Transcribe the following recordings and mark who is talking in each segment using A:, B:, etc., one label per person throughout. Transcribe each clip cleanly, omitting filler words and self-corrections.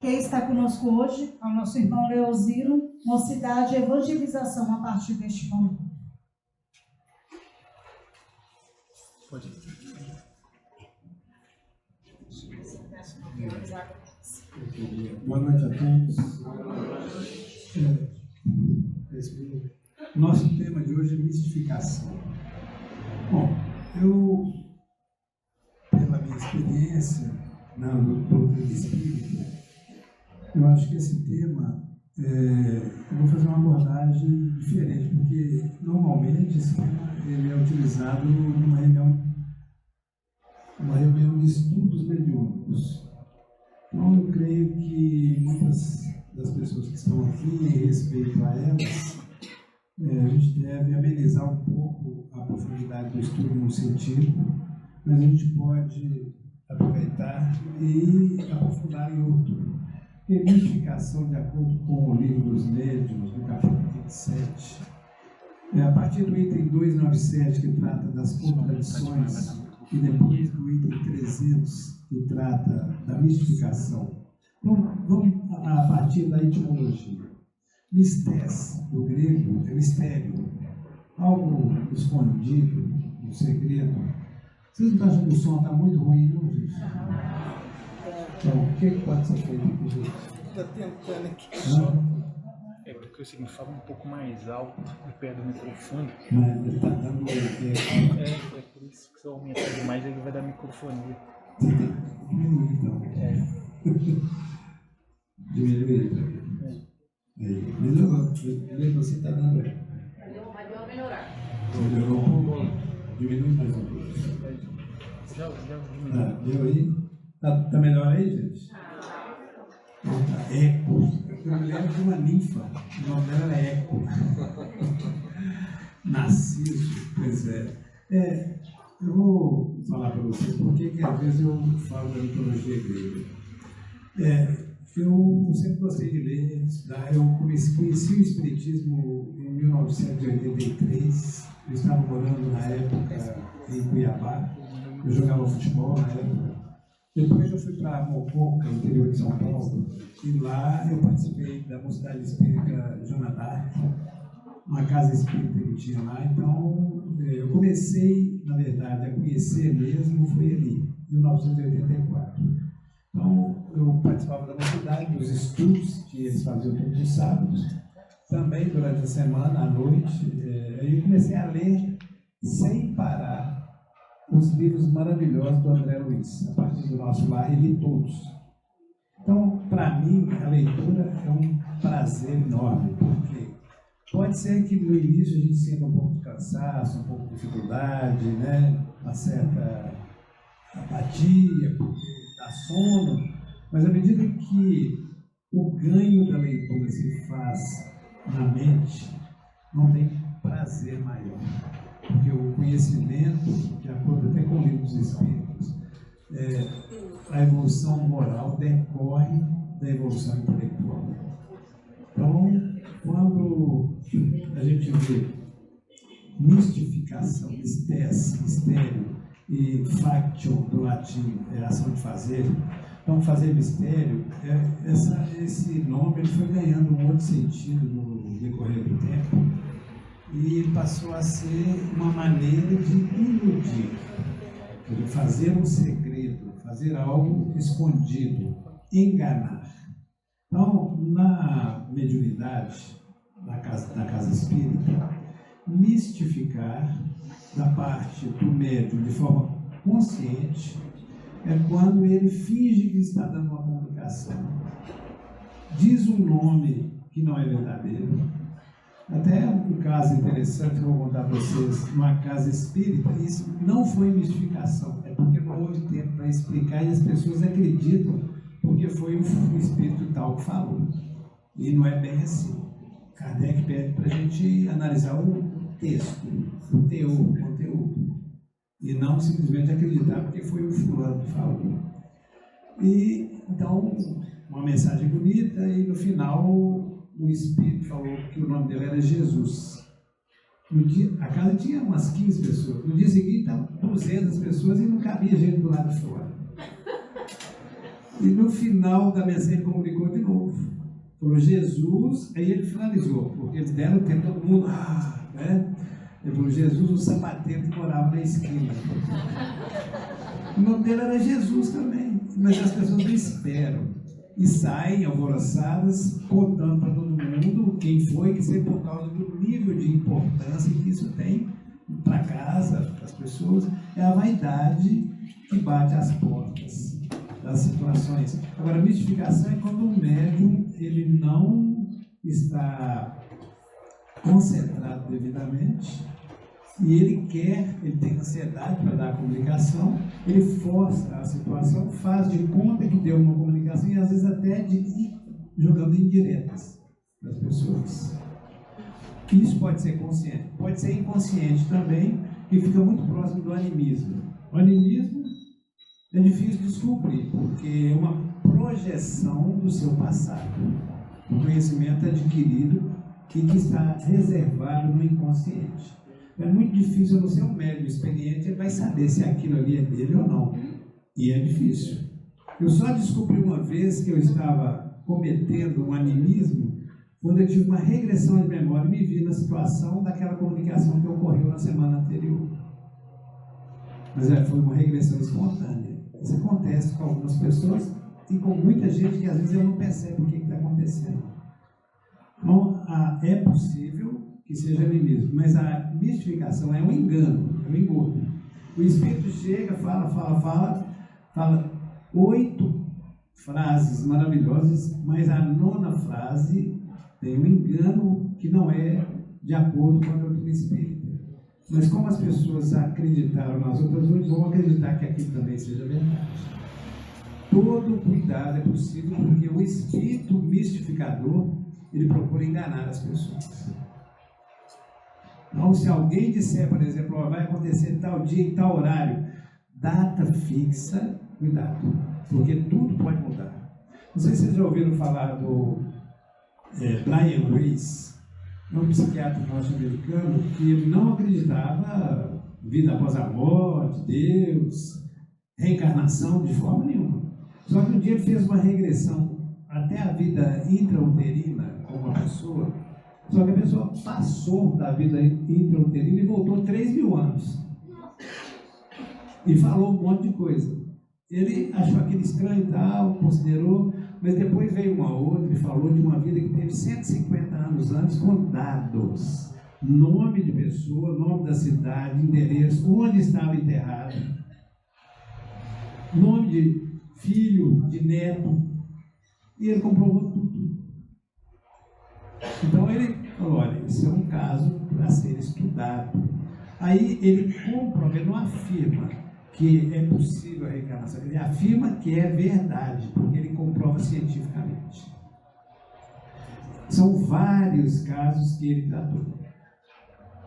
A: Quem está conosco hoje, ao nosso irmão Leoziro, Mocidade e Evangelização a partir deste momento.
B: Pode ir.
C: Boa noite a todos. Nosso tema de hoje é mistificação. Bom, eu, pela minha experiência na doutrina espírita, eu acho que esse tema, eu vou fazer uma abordagem diferente, porque normalmente esse tema ele é utilizado numa reunião de estudos mediúnicos. Então, eu creio que muitas das pessoas que estão aqui, em respeito a elas, a gente deve amenizar um pouco a profundidade do estudo no sentido, mas a gente pode aproveitar e aprofundar em outro. Porque mistificação, de acordo com o livro dos médiuns, no capítulo 27, a partir do item 297, que trata das contradições, e depois do item 300, que trata da mistificação. Então, vamos a partir da etimologia. Mistés, do grego, é mistério, algo escondido, um segredo. Vocês não estão achando que o som está muito ruim, não, gente? Então, o que pode ser feito aqui, gente?
B: Estou tentando aqui. É porque é o seguinte, fala um pouco mais alto e perto do microfone.
C: Mas ele está dando...
B: É por isso que se eu aumentar demais ele vai dar microfonia.
C: Você tem que diminuir, então. Diminuir. Melhorou. Você está dando...
D: Mas deu uma melhorar.
C: Melhorou. Diminui mais um pouco.
B: Já diminuiu.
C: Deu aí? Tá melhor aí, gente? Eco. Eu me lembro de uma ninfa, o nome dela era Eco. Narciso, pois é. Eu vou falar para vocês porque que às vezes eu falo da mitologia grega. Eu sempre gostei de ler, de estudar. Eu conheci o Espiritismo em 1983. Eu estava morando na época em Cuiabá. Eu jogava futebol na época. Depois eu fui para Mococa, interior de São Paulo, e lá eu participei da Mocidade Espírita Joana d'Arc, uma casa espírita que tinha lá. Então, eu comecei, na verdade, a conhecer mesmo, foi ali, em 1984. Então, eu participava da Mocidade, dos estudos que eles faziam todos os sábados, também durante a semana, à noite. Aí eu comecei a ler sem parar os livros maravilhosos do André Luiz. A partir do nosso lar, eu li todos. Então, para mim, a leitura é um prazer enorme, porque pode ser que no início a gente sinta um pouco de cansaço, um pouco de dificuldade, né? Uma certa apatia, porque dá sono, mas à medida que o ganho da leitura se faz na mente, não tem prazer maior. Porque o conhecimento, de acordo até com o livro dos Espíritos, a evolução moral decorre da evolução intelectual. Então, quando a gente vê mistificação, mistério e factio do latim, ação de fazer, então fazer mistério, esse nome ele foi ganhando um outro sentido no decorrer do tempo. E ele passou a ser uma maneira de iludir, de fazer um segredo, fazer algo escondido, enganar. Então, na mediunidade, na casa espírita, mistificar da parte do médium de forma consciente é quando ele finge que está dando uma comunicação, diz um nome que não é verdadeiro. Até um caso interessante que eu vou contar para vocês, numa casa espírita, isso não foi mistificação, é porque não houve tempo para explicar e as pessoas acreditam porque foi um espírito tal que falou. E não é bem assim. Kardec pede para a gente analisar o texto, o teor, o conteúdo, e não simplesmente acreditar porque foi o fulano que falou. E então, uma mensagem bonita, e no final o Espírito falou que o nome dele era Jesus. A casa tinha umas 15 pessoas. No dia seguinte estavam 200 pessoas e não cabia gente do lado de fora. E no final da mensagem ele comunicou de novo. Falou Jesus, aí ele finalizou, porque eles deram tempo, todo mundo, né? Ele falou, Jesus, o sapateiro que morava na esquina. O nome dele era Jesus também, mas as pessoas não esperam. E saem alvoroçadas, contando para todo mundo quem foi, que seja por causa do nível de importância que isso tem para casa, para as pessoas. É a vaidade que bate às portas das situações. Agora, a mistificação é quando o médium ele não está concentrado devidamente e ele tem ansiedade para dar a comunicação, ele força a situação, faz de conta que deu uma comunicação e às vezes até jogando indiretas para as pessoas. Isso pode ser consciente, pode ser inconsciente também, e fica muito próximo do animismo. O animismo é difícil de descobrir, porque é uma projeção do seu passado, um conhecimento adquirido que está reservado no inconsciente. É muito difícil, a não ser um médium experiente, ele vai saber se aquilo ali é dele ou não. E é difícil. Eu só descobri uma vez que eu estava cometendo um animismo quando eu tive uma regressão de memória e me vi na situação daquela comunicação que ocorreu na semana anterior. Mas foi uma regressão espontânea. Isso acontece com algumas pessoas e com muita gente que às vezes eu não percebe o que está acontecendo. Então, é possível que seja animismo, mas a mistificação é um engano, é um engodo. O espírito chega, fala 8 frases maravilhosas, mas a 9ª frase tem um engano que não é de acordo com a doutrina espírita. Mas como as pessoas acreditaram nas outras, vão acreditar que aquilo também seja verdade. Todo cuidado é possível, porque o espírito mistificador, ele procura enganar as pessoas. Então, se alguém disser, por exemplo, vai acontecer tal dia em tal horário, data fixa, cuidado, porque tudo pode mudar. Não sei se vocês já ouviram falar do Brian Weiss, um psiquiatra norte-americano, que ele não acreditava em vida após a morte, Deus, reencarnação de forma nenhuma. Só que um dia ele fez uma regressão até a vida intrauterina com uma pessoa. Só que a pessoa passou da vida intrauterina e voltou 3.000 anos. E falou um monte de coisa. Ele achou aquilo estranho e tal, considerou, mas depois veio uma outra e falou de uma vida que teve 150 anos antes, com dados. Nome de pessoa, nome da cidade, endereço, onde estava enterrado, nome de filho, de neto. E ele comprovou tudo. Então ele falou, olha, esse é um caso para ser estudado. Aí ele comprova, ele não afirma que é possível a reencarnação, ele afirma que é verdade, porque ele comprova cientificamente. São vários casos que ele tratou.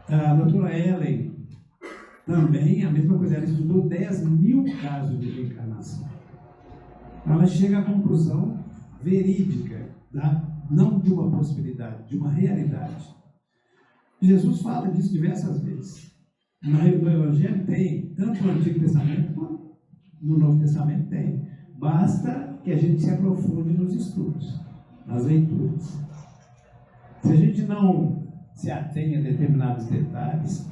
C: A doutora Ellen também, a mesma coisa, ela estudou 10.000 casos de reencarnação. Ela chega à conclusão verídica, não de uma possibilidade, de uma realidade. Jesus fala disso diversas vezes. No Evangelho tem, tanto no Antigo Testamento quanto no Novo Testamento tem. Basta que a gente se aprofunde nos estudos, nas leituras. Se a gente não se atém a determinados detalhes,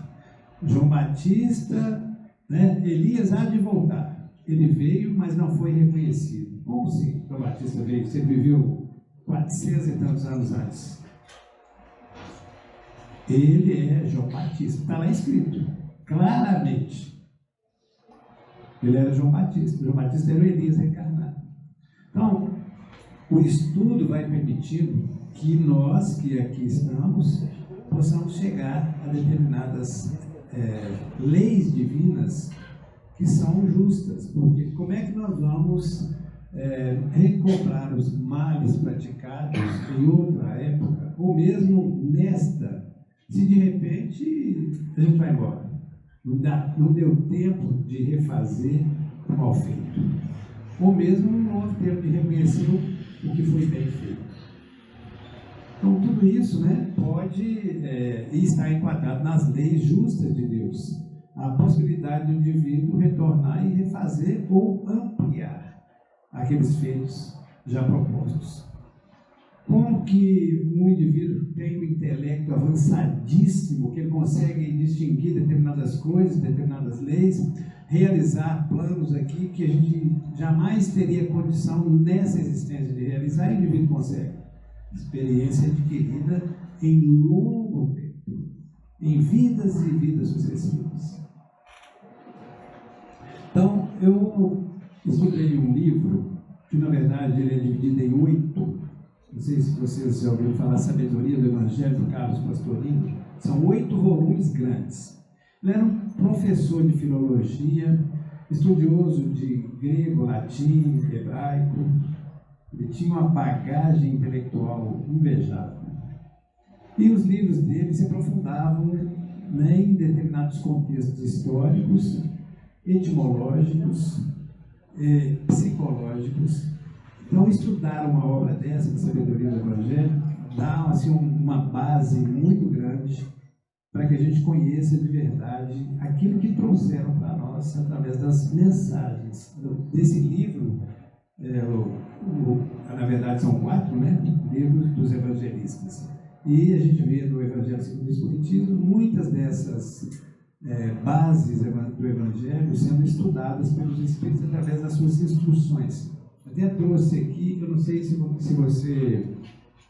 C: João Batista, Elias há de voltar. Ele veio, mas não foi reconhecido. Como assim João Batista veio? Você viveu 400 e tantos anos antes. Ele é João Batista, está lá escrito, claramente. Ele era João Batista. João Batista era o Elias reencarnado. Então, o estudo vai permitindo que nós, que aqui estamos, possamos chegar a determinadas leis divinas que são justas. Porque como é que nós vamos recomprar os males praticados em outra época, ou mesmo nesta, se de repente a gente vai embora? Não deu tempo de refazer o mal feito. Ou mesmo não houve tempo de reconhecer o que foi bem feito. Então, tudo isso pode estar enquadrado nas leis justas de Deus. A possibilidade do indivíduo retornar e refazer ou ampliar. àqueles feitos já propostos. Como que um indivíduo tem um intelecto avançadíssimo, que ele consegue distinguir determinadas coisas, determinadas leis, realizar planos aqui que a gente jamais teria condição nessa existência de realizar, e o indivíduo consegue. Experiência adquirida em longo tempo, em vidas e vidas sucessivas. Então, eu estudei um livro, que na verdade ele é dividido em 8. Não sei se vocês já ouviram falar Sabedoria do Evangelho, do Carlos Pastorino. São 8 volumes grandes. Ele era um professor de filologia, estudioso de grego, latim, hebraico. Ele tinha uma bagagem intelectual invejável. E os livros dele se aprofundavam, né, em determinados contextos históricos, etimológicos, psicológicos. Então, estudar uma obra dessa, de Sabedoria do Evangelho, dá assim, uma base muito grande para que a gente conheça de verdade aquilo que trouxeram para nós através das mensagens desse livro. Na verdade, são 4, né? Livros dos evangelistas. E a gente vê no Evangelho segundo o Espiritismo muitas dessas bases do Evangelho sendo estudadas pelos Espíritos através das suas instruções. Até trouxe aqui, eu não sei se você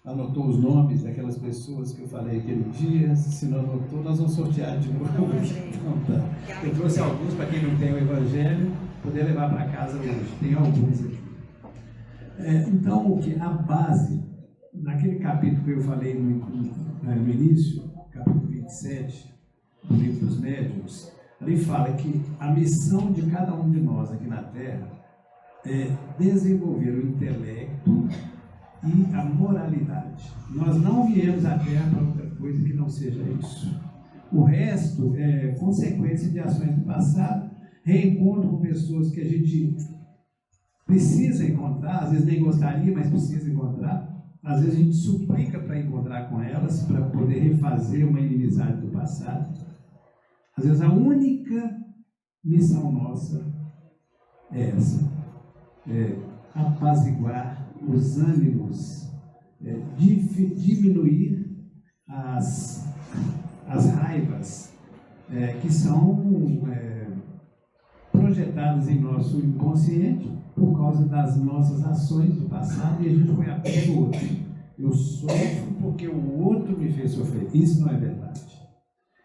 C: anotou os nomes daquelas pessoas que eu falei aquele dia. Se não anotou, nós vamos sortear de novo. Então, tá. Eu trouxe alguns para quem não tem o Evangelho, poder levar para casa hoje. Tem alguns aqui. Então, a base, naquele capítulo que eu falei no início, capítulo 27, do Livro dos Médiuns, ali fala que a missão de cada um de nós aqui na Terra é desenvolver o intelecto e a moralidade. Nós não viemos à Terra para outra coisa que não seja isso. O resto é consequência de ações do passado, reencontro com pessoas que a gente precisa encontrar, às vezes nem gostaria, mas precisa encontrar. Às vezes a gente suplica para encontrar com elas, para poder refazer uma inimizade do passado. Às vezes a única missão nossa é essa. Apaziguar os ânimos, diminuir as raivas que são projetadas em nosso inconsciente por causa das nossas ações do passado, e a gente põe a pé no outro. Eu sofro porque o outro me fez sofrer. Isso não é verdade.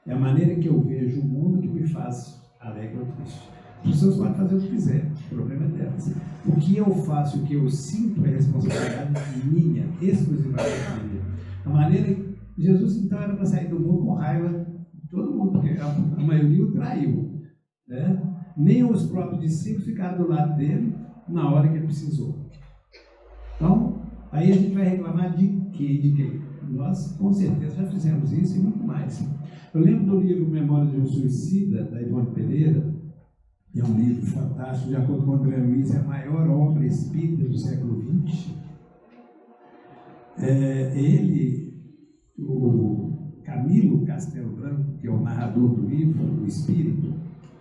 C: É a maneira que eu vejo o mundo que me faz alegre ou triste. As pessoas podem fazer o que quiser, o problema é delas. O que eu faço, o que eu sinto é responsabilidade minha, exclusivamente minha. A maneira. Jesus então era para sair do mundo com raiva de todo mundo, porque a maioria o traiu. Né? Nem os próprios discípulos ficaram do lado dele na hora que ele precisou. Então, aí a gente vai reclamar de quê? De quê? Nós, com certeza, já fizemos isso e muito mais. Eu lembro do livro Memórias de um Suicida, da Ivone Pereira. É um livro fantástico, de acordo com o André Luiz, é a maior obra espírita do século XX. O Camilo Castelo Branco, que é o narrador do livro, o Espírito,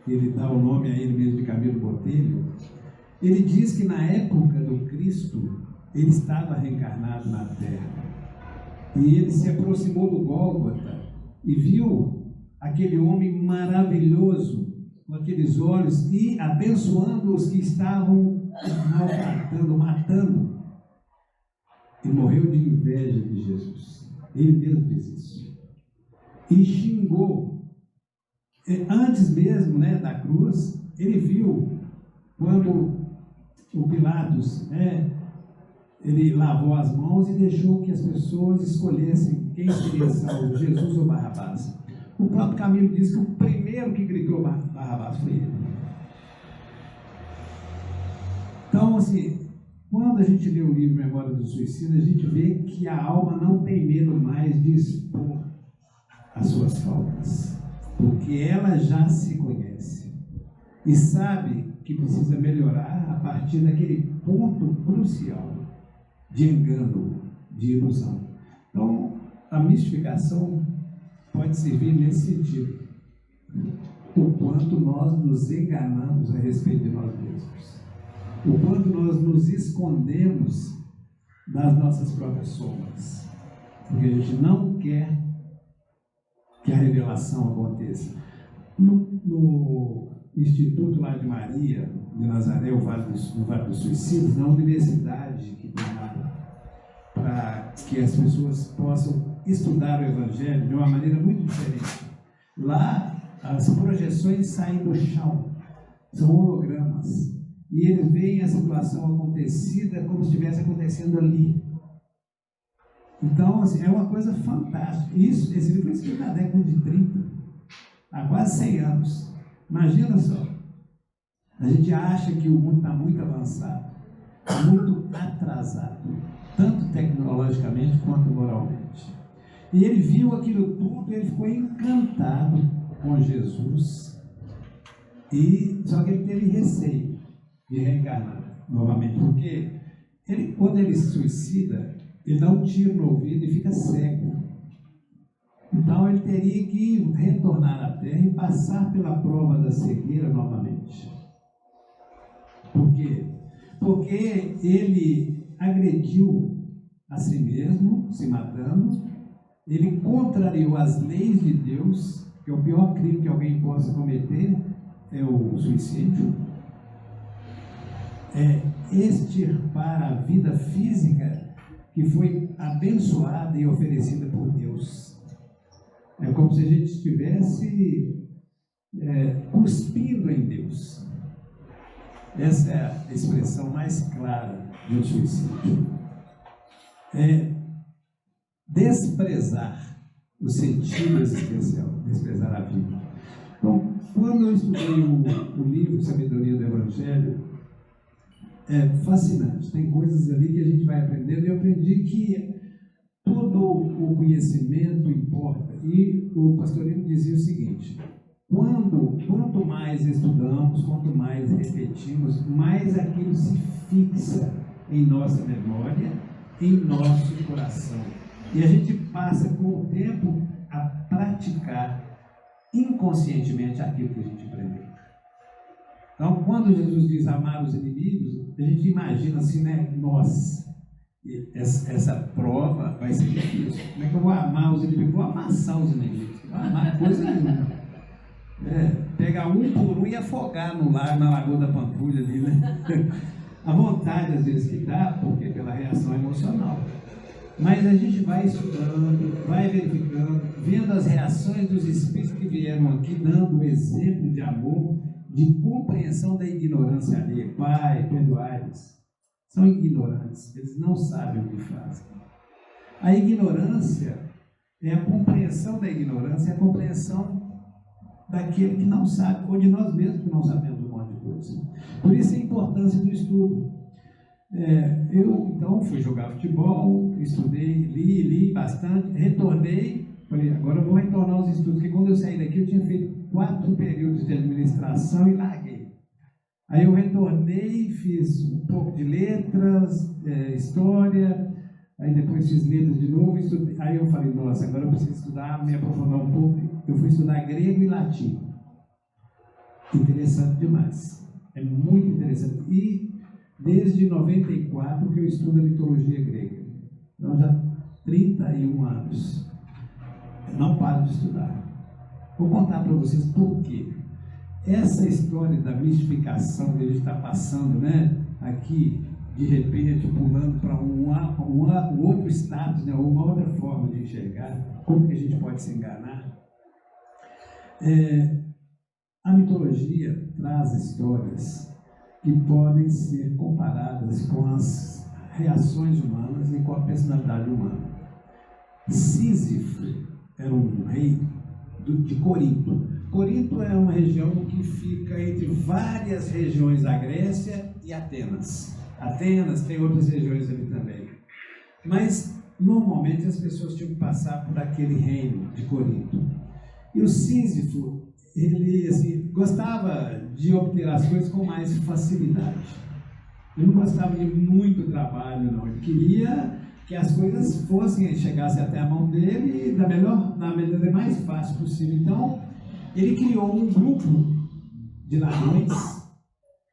C: ele dá o nome a ele mesmo de Camilo Botelho, ele diz que na época do Cristo, ele estava reencarnado na Terra. E ele se aproximou do Gólgota e viu aquele homem maravilhoso, com aqueles olhos, e abençoando os que estavam maltratando, matando. E morreu de inveja de Jesus. Ele mesmo diz isso. E xingou. Antes mesmo, né, da cruz, ele viu quando o Pilatos, ele lavou as mãos e deixou que as pessoas escolhessem quem seria salvo, Jesus ou Barrabás. O próprio Camilo diz que o primeiro que gritou Barrabás foi ele. Então, assim, quando a gente lê o livro Memórias do Suicida, a gente vê que a alma não tem medo mais de expor as suas faltas, porque ela já se conhece e sabe que precisa melhorar a partir daquele ponto crucial de engano, de ilusão. Então, a mistificação pode servir nesse sentido, o quanto nós nos enganamos a respeito de nós mesmos. o quanto nós nos escondemos das nossas próprias sombras, porque a gente não quer que a revelação aconteça. No Instituto lá de Maria, de Nazaré, no Vale dos Suicidas, na universidade que tem lá, para que as pessoas possam estudar o Evangelho de uma maneira muito diferente. Lá, as projeções saem do chão, são hologramas, e eles veem a situação acontecida como se estivesse acontecendo ali. Então, assim, é uma coisa fantástica. Esse livro foi escrito na década de 30, há quase 100 anos. Imagina só, a gente acha que o mundo está muito avançado, muito atrasado, tanto tecnologicamente quanto moralmente. E ele viu aquilo tudo, ele ficou encantado com Jesus, só que ele teve receio de reencarnar novamente, porque quando ele se suicida, ele dá um tiro no ouvido e fica cego. Então ele teria que retornar à Terra e passar pela prova da cegueira novamente. Por quê? Porque ele agrediu a si mesmo, se matando, ele contrariou as leis de Deus, que é o pior crime que alguém possa cometer, é o suicídio. É extirpar a vida física que foi abençoada e oferecida por Deus. É como se a gente estivesse cuspindo em Deus. Essa é a expressão mais clara do suicídio. Desprezar o sentido existencial, desprezar a vida. Então, quando eu estudei o livro Sabedoria do Evangelho, é fascinante. Tem coisas ali que a gente vai aprendendo, e eu aprendi que todo o conhecimento importa. E o pastorino dizia o seguinte: quanto mais estudamos, quanto mais repetimos, mais aquilo se fixa em nossa memória, em nosso coração. E a gente passa com o tempo a praticar inconscientemente aquilo que a gente aprendeu. Então, quando Jesus diz amar os inimigos, a gente imagina assim, né? Nossa, essa prova vai ser difícil. Como é que eu vou amar os inimigos? Vou amassar os inimigos. Não vou amar coisa nenhuma. Pegar um por um e afogar no lago, na Lagoa da Pampulha ali, né? A vontade, às vezes, que dá, porque pela reação emocional. Mas a gente vai estudando, vai verificando, vendo as reações dos espíritos que vieram aqui, dando o exemplo de amor, de compreensão da ignorância alheia. Pai, perdoai-os. São ignorantes, eles não sabem o que fazem. A ignorância é a compreensão da ignorância, é a compreensão daquele que não sabe, ou de nós mesmos que não sabemos um monte de coisa. Por isso a importância do estudo. Eu, então, fui jogar futebol, estudei, li bastante, retornei, falei, agora eu vou retornar aos estudos, porque quando eu saí daqui eu tinha feito 4 períodos de administração e larguei. Aí eu retornei, fiz um pouco de letras, história, aí depois fiz letras de novo, estudei. Aí eu falei, nossa, agora eu preciso estudar, me aprofundar um pouco. Eu fui estudar grego e latim. Interessante demais, é muito interessante. E desde 94 que eu estudo a mitologia grega. Então já 31 anos. Eu não paro de estudar. Vou contar para vocês por quê. Essa história da mistificação que a gente está passando, né, aqui, de repente, pulando para um outro status, né, ou uma outra forma de enxergar, como que a gente pode se enganar? A mitologia traz histórias que podem ser comparadas com as reações humanas e com a personalidade humana. Sísifo era um rei de Corinto. Corinto é uma região que fica entre várias regiões da Grécia e Atenas. Atenas tem outras regiões ali também. Mas, normalmente, as pessoas tinham que passar por aquele reino de Corinto. E o Sísifo, ele assim, gostava de obter as coisas com mais facilidade. Ele não gostava de muito trabalho, não. Ele queria que as coisas chegassem até a mão dele da maneira mais fácil possível. Então, ele criou um grupo de ladrões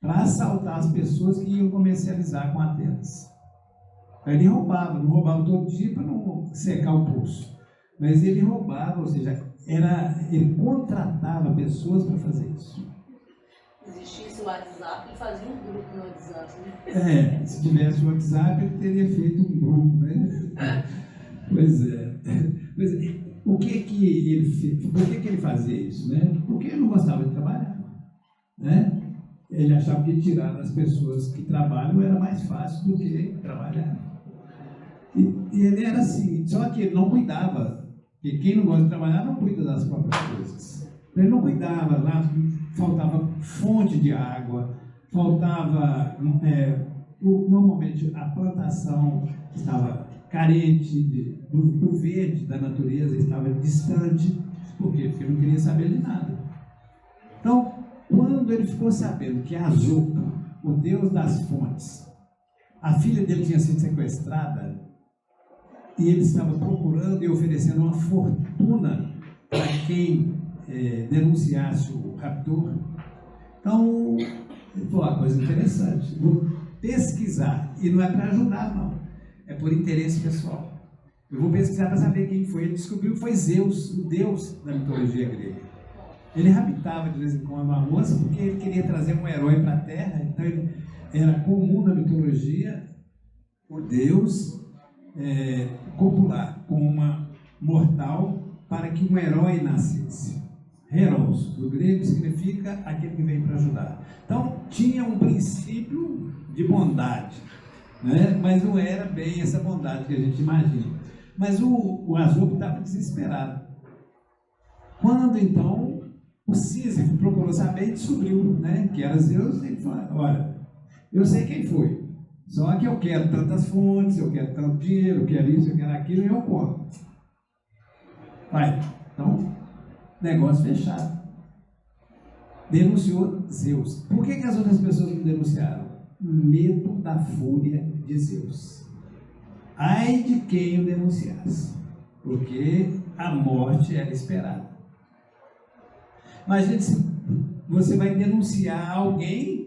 C: para assaltar as pessoas que iam comercializar com Atenas. Ele roubava, não roubava todo dia para não secar o pulso, mas ele roubava, ou seja, ele contratava pessoas para fazer isso.
D: Existisse o WhatsApp, ele fazia um grupo no WhatsApp, né?
C: Se tivesse o WhatsApp, ele teria feito um grupo, né? Pois é. O que ele fez? Por que ele fazia isso, né? Porque ele não gostava de trabalhar, né? Ele achava que tirar das pessoas que trabalham era mais fácil do que trabalhar. E ele era assim, só que ele não cuidava, porque quem não gosta de trabalhar não cuida das próprias coisas. Ele não cuidava, lá faltava fonte de água, faltava, normalmente a plantação estava carente do verde da natureza, estava distante. Por quê? Porque ele não queria saber de nada. Então, quando ele ficou sabendo que Azopo, o deus das fontes, a filha dele tinha sido sequestrada, e ele estava procurando e oferecendo uma fortuna para quem denunciasse o raptor. Então, ele falou uma coisa interessante, vou pesquisar, e não é para ajudar não, é por interesse pessoal. Eu vou pesquisar para saber quem foi. Ele descobriu que foi Zeus, o deus da mitologia grega. Ele raptava de vez em quando uma moça porque ele queria trazer um herói para a Terra, então era comum na mitologia o deus copular com uma mortal para que um herói nascesse. Heros, do grego, significa aquele que vem para ajudar. Então, tinha um princípio de bondade, né? Mas não era bem essa bondade que a gente imagina. Mas o Azopo estava desesperado. Quando, então, o Sísifo procurou saber e descobriu, né, que era Zeus, ele falou, olha, eu sei quem foi, só que eu quero tantas fontes, eu quero tanto dinheiro, eu quero isso, eu quero aquilo, e eu como. Vai, então, negócio fechado. Denunciou Zeus. Por que as outras pessoas não denunciaram? Medo da fúria de Zeus. Ai de quem o denunciasse, porque a morte era esperada. Imagine se você vai denunciar alguém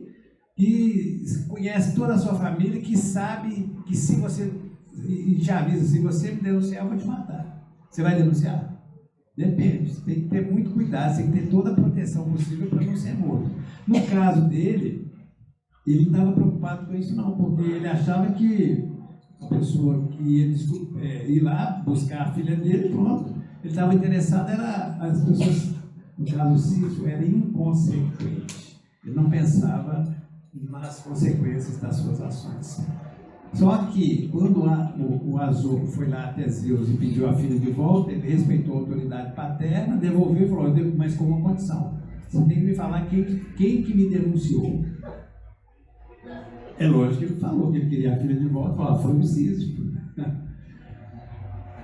C: que conhece toda a sua família, que sabe que se você, e te avisa, se você me denunciar, eu vou te matar. Você vai denunciar? Depende, você tem que ter muito cuidado, você tem que ter toda a proteção possível para não ser morto. No caso dele, ele não estava preocupado com isso não, porque ele achava que a pessoa que ia ir lá buscar a filha dele, pronto. Ele estava interessado, era as pessoas, no caso do Sísifo, era inconsequente. Ele não pensava nas consequências das suas ações. Só que, quando o Azopo foi lá até Zeus e pediu a filha de volta, ele respeitou a autoridade paterna, devolveu e falou, mas com uma condição. Você tem que me falar quem que me denunciou. É lógico que ele falou que ele queria a filha de volta, falou, foi o Sísifo.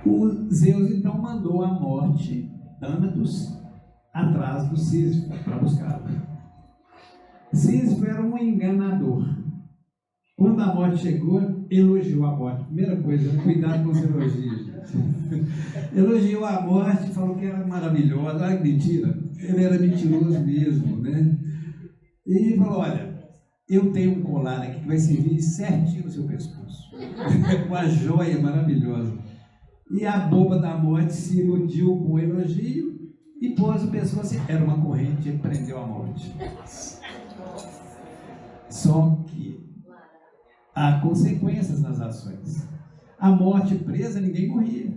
C: O Zeus, então, mandou a morte, Thanatos, atrás do Sísifo, para buscá-lo. Sísifo era um enganador. Quando a morte chegou, elogiou a morte. Primeira coisa, cuidado com os elogios. Elogiou a morte, falou que era maravilhosa. Olha que mentira, ele era mentiroso mesmo, né? E falou, olha, eu tenho um colar aqui que vai servir certinho no seu pescoço. Uma joia maravilhosa. E a boba da morte se iludiu com o elogio e pôs o pescoço. Era uma corrente e prendeu a morte. Só que há consequências nas ações. A morte presa, ninguém morria.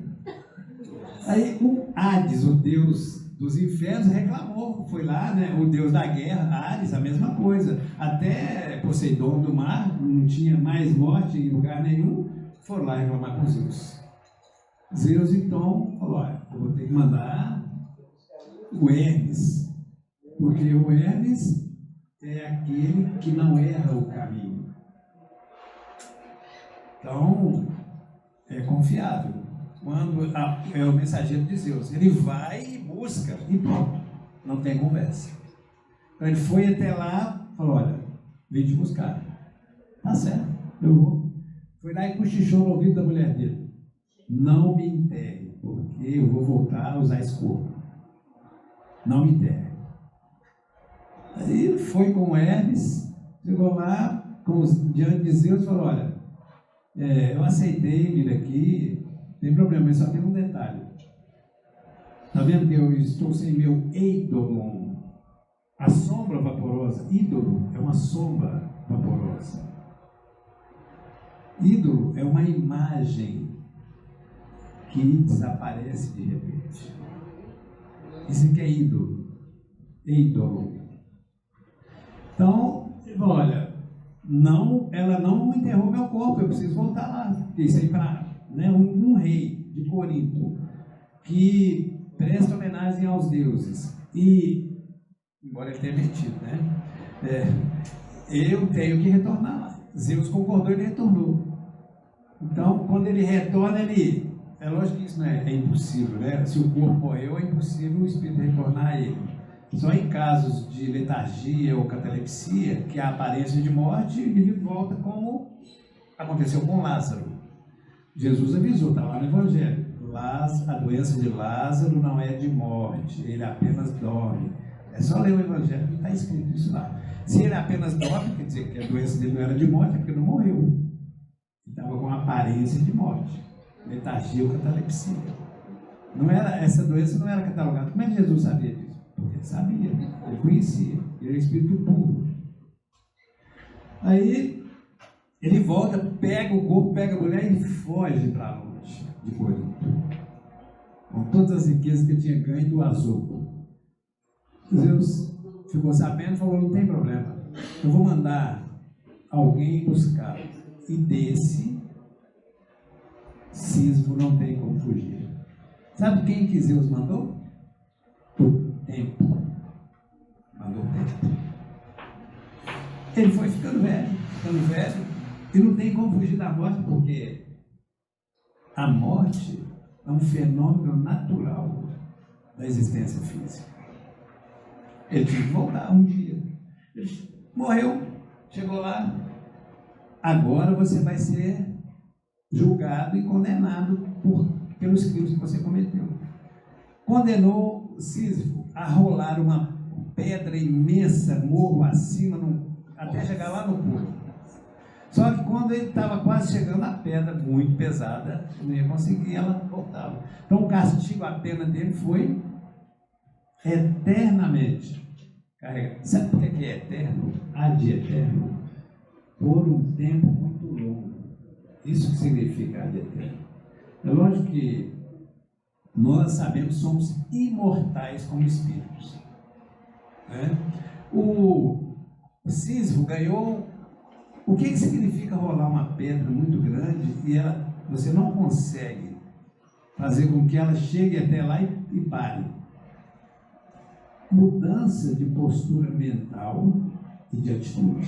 C: Aí o Hades, o deus dos infernos, reclamou. Foi lá, né, o deus da guerra, Hades, a mesma coisa. Até Poseidon do mar, não tinha mais morte em lugar nenhum, foram lá reclamar com Zeus. Zeus, então, falou, olha, eu vou ter que mandar o Hermes, porque o Hermes é aquele que não erra o caminho. Então, é confiável. Quando é o mensageiro de Zeus, ele vai e busca, e pronto, não tem conversa. Então ele foi até lá, falou, olha, vim te buscar. Tá certo, eu vou. Foi lá e cochichou no ouvido da mulher dele. Não me enterre, porque eu vou voltar a usar esse corpo. Não me enterre. Aí foi com Hermes, Chegou lá, diante de Zeus, e falou: olha, eu aceitei vir aqui, não tem problema, mas só tem um detalhe. Está vendo que eu estou sem meu eidolon? A sombra vaporosa, ídolo é uma sombra vaporosa. Ídolo é uma imagem que desaparece de repente. Isso aqui é ídolo. Ídolo. Então, ele falou: olha, não, ela não enterrou meu corpo, eu preciso voltar lá. Porque isso aí para um rei de Corinto que presta homenagem aos deuses e, embora ele tenha mentido, eu tenho que retornar lá. Zeus concordou e ele retornou. Então, quando ele retorna, é lógico que isso não é impossível, né? Se o corpo morreu, é impossível o espírito retornar a ele. Só em casos de letargia ou catalepsia, que há aparência de morte, o indivíduo volta, como aconteceu com Lázaro. Jesus avisou, está lá no Evangelho: a doença de Lázaro não é de morte, ele apenas dorme. É só ler o Evangelho que está escrito isso lá. Se ele apenas dorme, quer dizer que a doença dele não era de morte, é porque não morreu. Ele estava com aparência de morte, letargia ou catalepsia. Essa doença não era catalogada. Como é que Jesus sabia disso? Porque ele sabia, ele conhecia, ele era espírito puro. Aí ele volta, pega o corpo, pega a mulher e foge para longe de Corinto, com todas as riquezas que ele tinha ganho do Azopo. Zeus ficou sabendo e falou: não tem problema, eu vou mandar alguém buscar. E desse Sísifo não tem como fugir. Sabe quem que Zeus mandou? O tempo. Mandou o tempo. Ele foi ficando velho, e não tem como fugir da morte, porque a morte é um fenômeno natural da existência física. Ele tinha que voltar um dia. Ele morreu, chegou lá. Agora você vai ser julgado e condenado pelos crimes que você cometeu. Condenou Sísifo a rolar uma pedra imensa, morro acima, até chegar lá no pulo. Só que quando ele estava quase chegando, a pedra muito pesada, não ia conseguir, ela voltava. Então o castigo, a pena dele foi eternamente carregado. Sabe por que é eterno? Ad eterno. Por um tempo muito longo. Isso que significa ad eterno. É lógico que nós sabemos que somos imortais como espíritos. O Sísifo ganhou. O que significa rolar uma pedra muito grande e você não consegue fazer com que ela chegue até lá e pare? Mudança de postura mental e de atitude.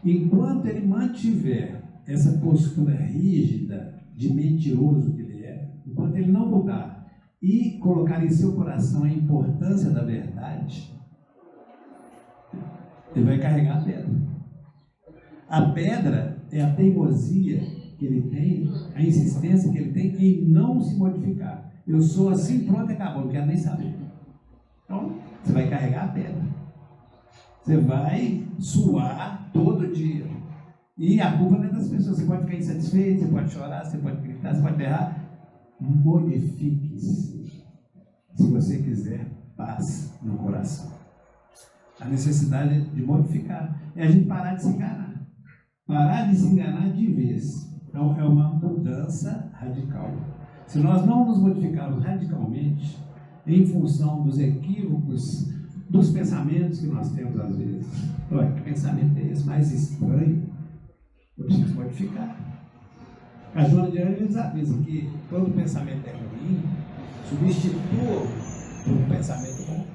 C: Enquanto ele mantiver essa postura rígida de mentiroso que ele é, enquanto ele não mudar e colocar em seu coração a importância da verdade, ele vai carregar a pedra. A pedra é a teimosia que ele tem, a insistência que ele tem em não se modificar. Eu sou assim, pronto, acabou, não quero nem saber. Então, você vai carregar a pedra. Você vai suar todo dia. E a culpa não é das pessoas. Você pode ficar insatisfeito, você pode chorar, você pode gritar, você pode errar. Modifique-se. Se você quiser paz no coração. A necessidade de modificar é a gente parar de se enganar. Parar de se enganar de vez. Então é uma mudança radical. Se nós não nos modificarmos radicalmente, em função dos equívocos, dos pensamentos que nós temos às vezes. Olha, que pensamento é esse mais estranho? Eu preciso modificar. A Joana de Ângeles avisa que quando o pensamento é ruim, substitua por um pensamento bom.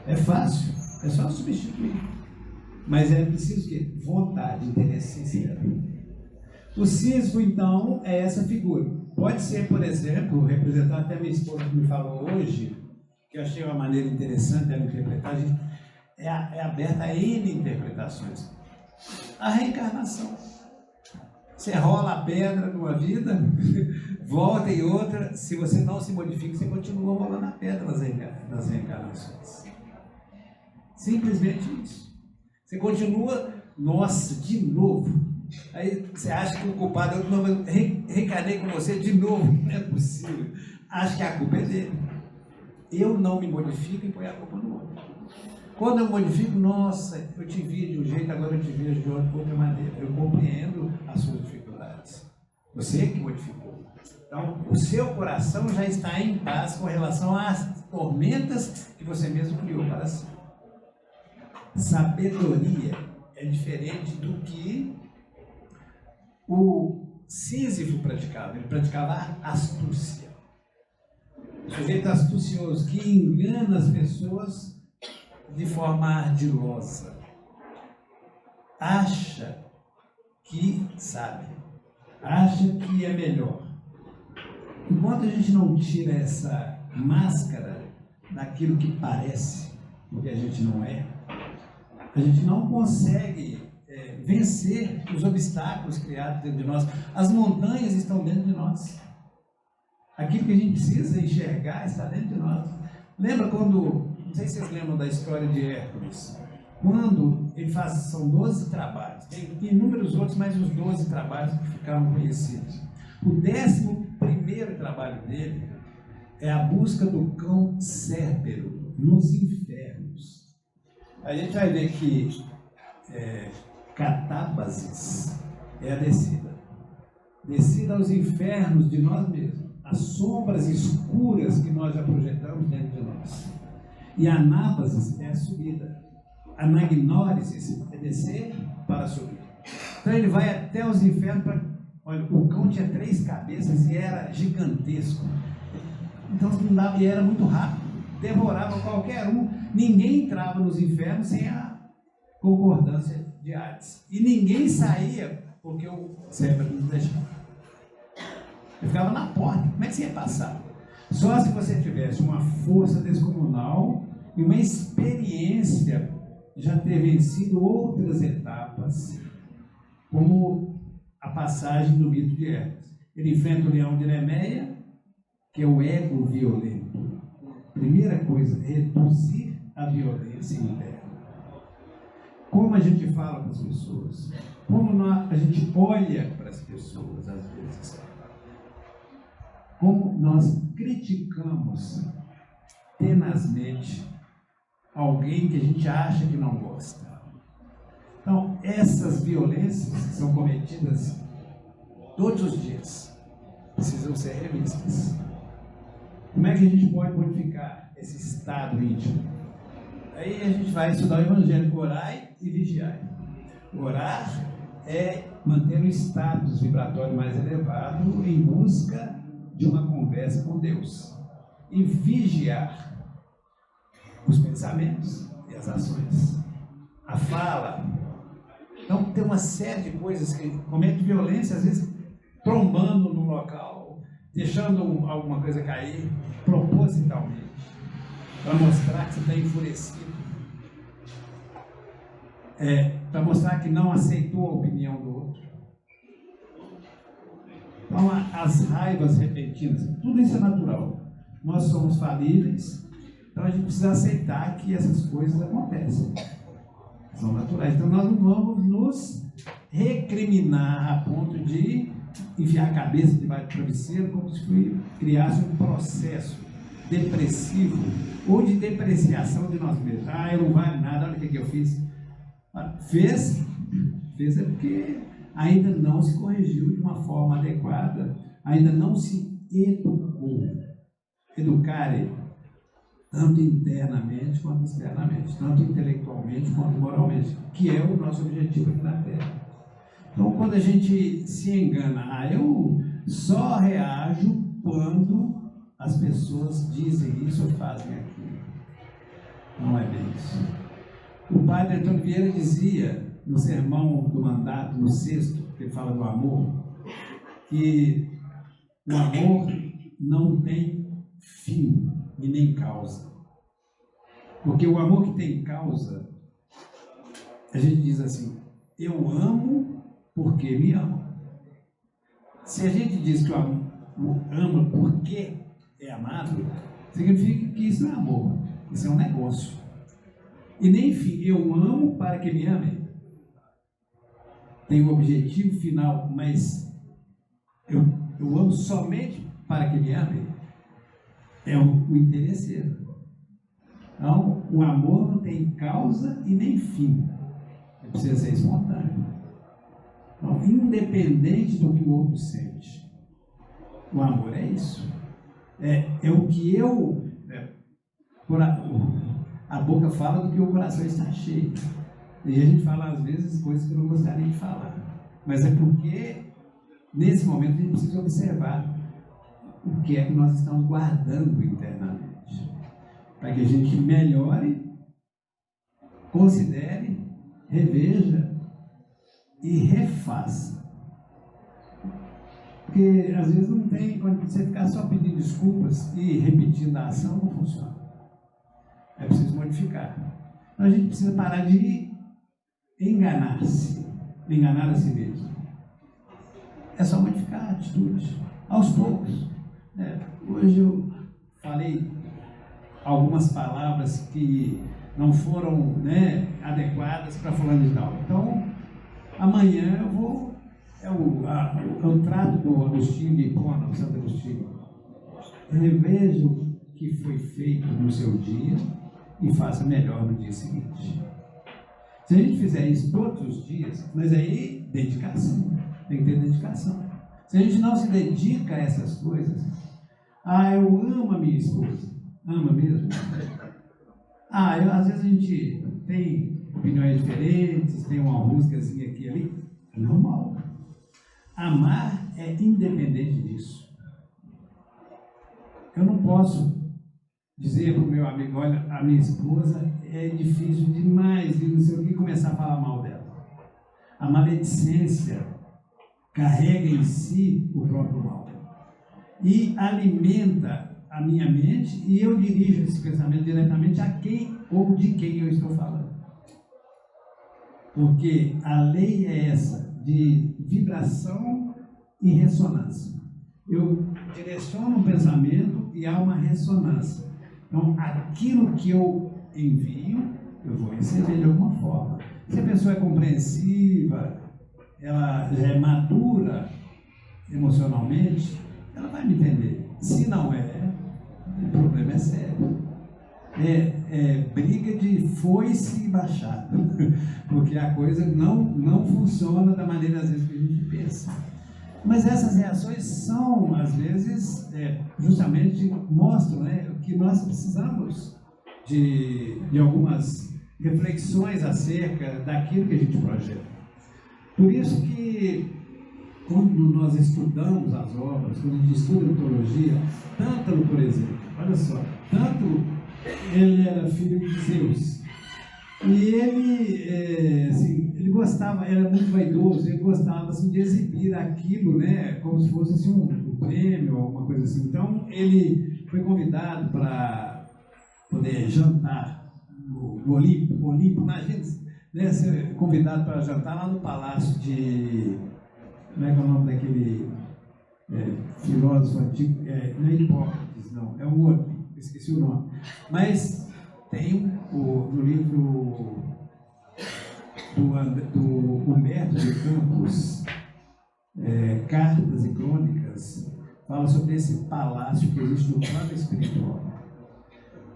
C: É fácil, é só substituir. Mas é preciso que vontade, interesse sincero. O Sísifo, então, é essa figura. Pode ser, por exemplo, representar até minha esposa que me falou hoje, que eu achei uma maneira interessante dela interpretar, é aberta a N interpretações. A reencarnação. Você rola a pedra numa vida, volta em outra, se você não se modifica, você continua rolando a pedra nas reencarnações. Simplesmente isso. Você continua Nossa, de novo. Aí você acha que o culpado é outro, não, eu reencarnei com você de novo. Não é possível. Acho que a culpa é dele. Eu não me modifico e ponho a culpa no outro. Quando eu modifico, nossa, eu te vi de um jeito, agora eu te vejo de outra maneira. Eu compreendo as suas dificuldades. Você que modificou. Então, o seu coração já está em paz com relação às tormentas que você mesmo criou para si. Sabedoria é diferente do que o Sísifo praticava. Ele praticava a astúcia. O sujeito astucioso que engana as pessoas de forma ardilosa. Acha que sabe. Acha que é melhor. Enquanto a gente não tira essa máscara daquilo que parece, o que a gente não é, a gente não consegue vencer os obstáculos criados dentro de nós. As montanhas estão dentro de nós. Aquilo que a gente precisa enxergar está dentro de nós. Lembra quando, não sei se vocês lembram da história de Hércules, quando ele faz, são 12 trabalhos, tem inúmeros outros, mas os 12 trabalhos que ficaram conhecidos. O 11º trabalho dele é a busca do cão Cérbero nos infernos. A gente vai ver que catábasis é a descida. Descida aos infernos de nós mesmos. As sombras escuras que nós já projetamos dentro de nós. E a anábasis é a subida. A anagnórisis é descer para subir. Então ele vai até os infernos para... Olha, o cão tinha 3 cabeças e era gigantesco. Então não dava, e era muito rápido. Devorava qualquer um. Ninguém entrava nos infernos sem a concordância de Hades. E ninguém saía porque o cérebro não deixava. Ele ficava na porta. Como é que você ia passar? Só se você tivesse uma força descomunal e uma experiência já ter vencido outras etapas, como a passagem do mito de Hércules. Ele enfrenta o leão de Nemeia, que é o ego violento. Primeira coisa, reduzir a violência interna. Como a gente fala com as pessoas, como a gente olha para as pessoas às vezes, como nós criticamos tenazmente alguém que a gente acha que não gosta. Então, essas violências que são cometidas todos os dias precisam ser revistas. Como é que a gente pode modificar esse estado íntimo? Aí a gente vai estudar o Evangelho, orai e vigiai. Orar é manter um status vibratório mais elevado em busca de uma conversa com Deus. E vigiar os pensamentos e as ações. A fala. Então tem uma série de coisas que comete violência, às vezes trombando no local, deixando alguma coisa cair propositalmente, para mostrar que você está enfurecido, para mostrar que não aceitou a opinião do outro. Então as raivas repentinas, tudo isso é natural. Nós somos falíveis, então a gente precisa aceitar que essas coisas acontecem. São naturais. Então nós não vamos nos recriminar a ponto de enfiar a cabeça debaixo do travesseiro como se criasse um processo depressivo ou de depreciação de nós mesmos. Eu não vale nada, olha o que eu fiz. Fez é porque ainda não se corrigiu de uma forma adequada, ainda não se educou. Educar tanto internamente quanto externamente, tanto intelectualmente quanto moralmente, que é o nosso objetivo aqui na Terra. Então, quando a gente se engana, eu só reajo quando as pessoas dizem isso ou fazem aquilo. Não é bem isso. O padre Antônio Vieira dizia, no sermão do mandato, no 6º, que ele fala do amor, que o amor não tem fim e nem causa. Porque o amor que tem causa, a gente diz assim, eu amo porque me amo. Se a gente diz que o ama porque é amado, significa que isso não é amor, isso é um negócio. E nem, enfim, eu amo para que me amem. tem um objetivo final, mas eu amo somente para que me amem, é o interesseiro. Então, o amor não tem causa e nem fim. Ele precisa ser espontâneo. Então, independente do que o outro sente. O amor é isso. É o que a boca fala do que o coração está cheio. E a gente fala, às vezes, coisas que eu não gostaria de falar. Mas é porque, nesse momento, a gente precisa observar o que é que nós estamos guardando internamente. Para que a gente melhore, considere, reveja e refaça. Porque, às vezes, não tem, quando você ficar só pedindo desculpas e repetindo a ação, não funciona. É preciso modificar. Então, a gente precisa parar de enganar-se, enganar a si mesmo. É só modificar a atitude, aos poucos. Hoje eu falei algumas palavras que não foram adequadas para fulano de tal. Então, amanhã eu vou... Eu trato do Agostinho de Hipona, o Santo Agostinho. Reveja o que foi feito no seu dia e faça melhor no dia seguinte. Se a gente fizer isso todos os dias, mas aí, dedicação. Tem que ter dedicação. Se a gente não se dedica a essas coisas, eu amo a minha esposa. Ama mesmo? Às vezes a gente tem opiniões diferentes, tem uma rusgazinha aqui e ali. É normal. Amar é independente disso. Eu não posso dizer para o meu amigo, olha, a minha esposa é difícil demais, e não sei o que, começar a falar mal dela. A maledicência carrega em si o próprio mal. E alimenta a minha mente, e eu dirijo esse pensamento diretamente a quem ou de quem eu estou falando. Porque a lei é essa, de vibração e ressonância. Eu direciono um pensamento e há uma ressonância. Então, aquilo que eu envio, eu vou receber de alguma forma. Se a pessoa é compreensiva, ela já é madura emocionalmente, ela vai me entender. Se não é, o problema é sério. É briga de foice e machado, porque a coisa não funciona da maneira, às vezes, que a gente pensa. Mas essas reações são, às vezes, justamente mostram que nós precisamos de algumas reflexões acerca daquilo que a gente projeta. Por isso que, quando nós estudamos as obras, quando a gente estuda mitologia, Tântalo, por exemplo, olha só, Tântalo, ele era filho de Zeus. E ele gostava, era muito vaidoso, ele gostava assim, de exibir aquilo, como se fosse assim, um prêmio, alguma coisa assim. Então, ele foi convidado para poder jantar no Olimpo. Imagina, ser convidado para jantar lá no palácio de... Como é que é o nome daquele filósofo antigo? Não é Hipócrates, não, é um outro, esqueci o nome. Mas tem no livro do Humberto de Campos, Cartas e Crônicas, fala sobre esse palácio que existe no plano espiritual,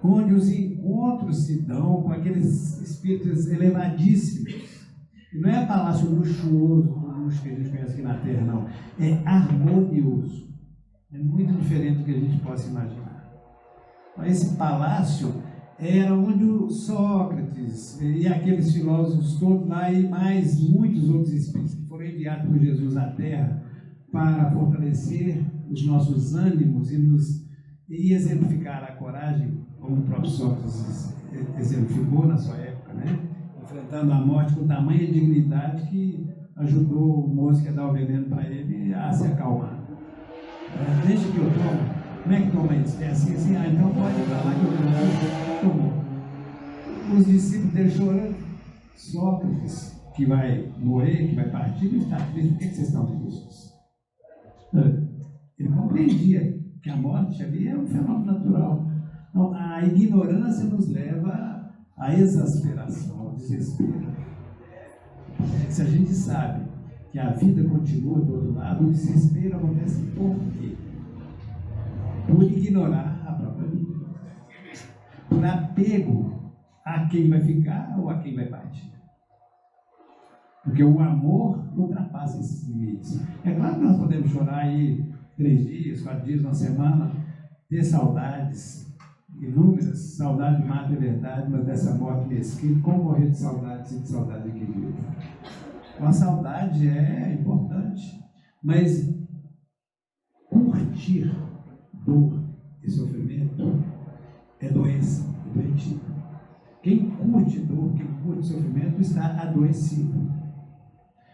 C: onde os encontros se dão com aqueles espíritos elevadíssimos. E não é palácio luxuoso, do luxo que a gente conhece aqui na Terra, não. É harmonioso. É muito diferente do que a gente possa imaginar. Esse palácio era onde o Sócrates e aqueles filósofos todos lá e mais muitos outros espíritos que foram enviados por Jesus à Terra para fortalecer os nossos ânimos e exemplificar a coragem, como o próprio Sócrates exemplificou na sua época, enfrentando a morte com tamanha dignidade que ajudou o moço que ia dar o veneno para ele a se acalmar. Deixa que eu tomo. Como é que toma isso? É assim, então pode ir para lá que eu tomo. Os discípulos dele chorando. Sócrates, que vai morrer, que vai partir, não está triste. Por que vocês estão tristes? Ele compreendia que a morte ali é um fenômeno natural. Então, a ignorância nos leva à exasperação, ao desespero. Se a gente sabe que a vida continua do outro lado, o desespero acontece por quê? Por ignorar a própria vida. Por apego a quem vai ficar ou a quem vai partir. Porque o amor ultrapassa esses limites. É claro que nós podemos chorar aí 3 dias, 4 dias, uma semana, ter saudades, inúmeras, saudade mata a verdade, mas dessa morte mesquinha, como morrer de saudade e de saudade que vive. A saudade é importante, mas curtir dor e sofrimento é doença, é doentio. Quem curte dor, quem curte sofrimento está adoecido,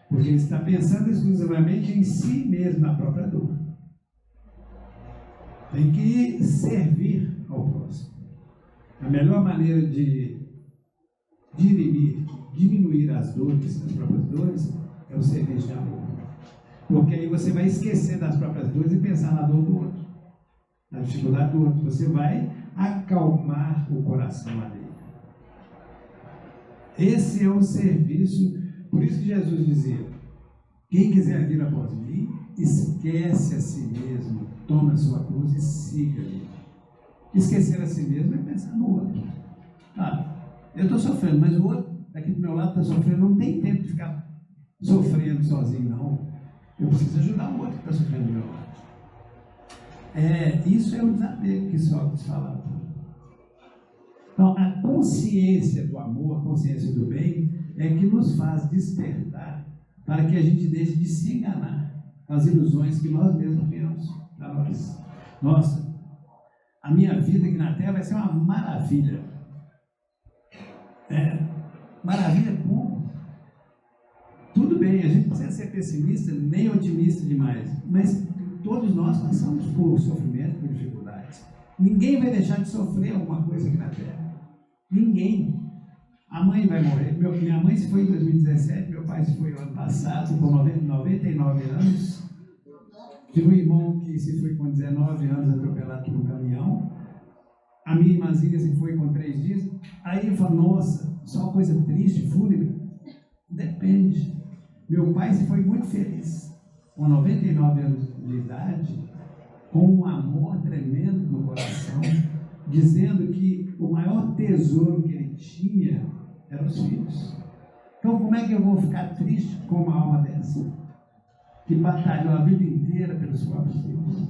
C: porque ele está pensando exclusivamente em si mesmo, na própria dor. Tem que servir ao próximo. A melhor maneira de diminuir as dores, as próprias dores, é o serviço de amor. Porque aí você vai esquecer das próprias dores e pensar na dor do outro, na dificuldade do outro. Você vai acalmar o coração alheio. Esse é o serviço. Por isso que Jesus dizia: quem quiser vir após mim, esquece a si mesmo, toma a sua cruz e siga-me. Esquecer a si mesmo é pensar no outro. Eu estou sofrendo, mas o outro aqui do meu lado está sofrendo, não tem tempo de ficar sofrendo sozinho, não. Eu preciso ajudar o outro que está sofrendo do meu lado. Isso é o desapego que Sócrates falava. Então, a consciência do amor, a consciência do bem, é que nos faz despertar para que a gente deixe de se enganar com as ilusões que nós mesmos criamos para nós. Nossa, a minha vida aqui na Terra vai ser uma maravilha. Maravilha como? Tudo bem, a gente não precisa ser pessimista nem otimista demais, mas todos nós passamos por sofrimento, por dificuldades. Ninguém vai deixar de sofrer alguma coisa aqui na Terra. Ninguém. A mãe vai morrer. Minha mãe se foi em 2017, meu pai se foi no ano passado, com 99 anos. Tive um irmão que se foi com 19 anos atropelado por um caminhão. A minha irmãzinha se foi com 3 dias. Aí eu falo, nossa, só uma coisa triste, fúnebre? Depende. Meu pai se foi muito feliz, com 99 anos de idade, com um amor tremendo no coração, dizendo que o maior tesouro que ele tinha eram os filhos. Então, como é que eu vou ficar triste com uma alma dessa, que batalhou a vida inteira pelos próprios filhos?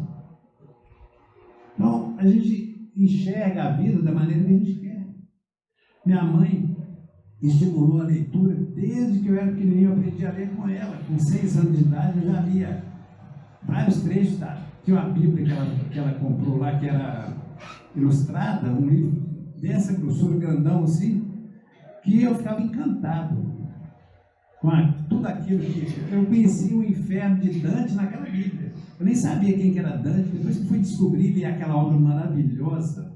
C: Então, a gente enxerga a vida da maneira que a gente quer. Minha mãe estimulou a leitura desde que eu era pequenininho. Eu aprendi a ler com ela. Com 6 anos de idade eu já lia vários trechos. Tinha uma Bíblia que ela comprou lá, que era ilustrada, um livro dessa grossura, grandão assim, que eu ficava encantado com tudo aquilo que eu conhecia. O inferno de Dante naquela Bíblia. Eu nem sabia quem que era Dante. Depois que fui descobrir, li aquela obra maravilhosa,